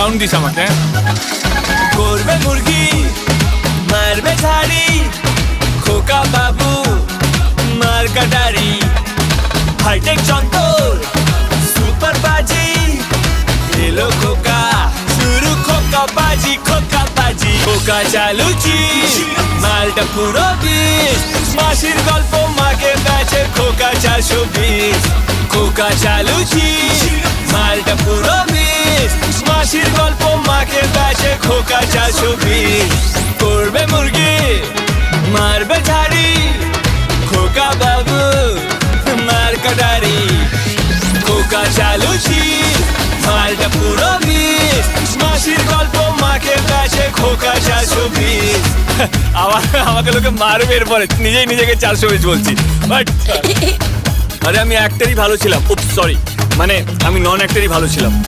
Sound this আমাকে। করবে মুরগি মারবে ঝাড়ি, খোকা বাবু মার কাটারি, হাইটেক যন্তর সুপার বাজি, এলো খোকা শুরু খোকা বাজি, খোকা বাজি, খোকা চালুচি মালটা পুরো বিষ, মাসির গল্প মাকে বেচে খোকা 420, খোকা চালুচি মালটা পুরো বিষ, মাসির গল্প মাকে বেচে খোকা 420, করবে মুরগি মারবে ঝাড়ি, খোকা বাবু মার কাটারি, খোকা চালুচি মালটা পুরো বিষ, মাসির গল্প মাকে বেচে খোকা 420। আমাকে লোকে মারবে এরপরে, নিজেই নিজেকে 420 বলছি, বাট আরে আমি অ্যাক্টরই ভালো ছিলাম, সরি মানে আমি নন অ্যাক্টরই ভালো ছিলাম।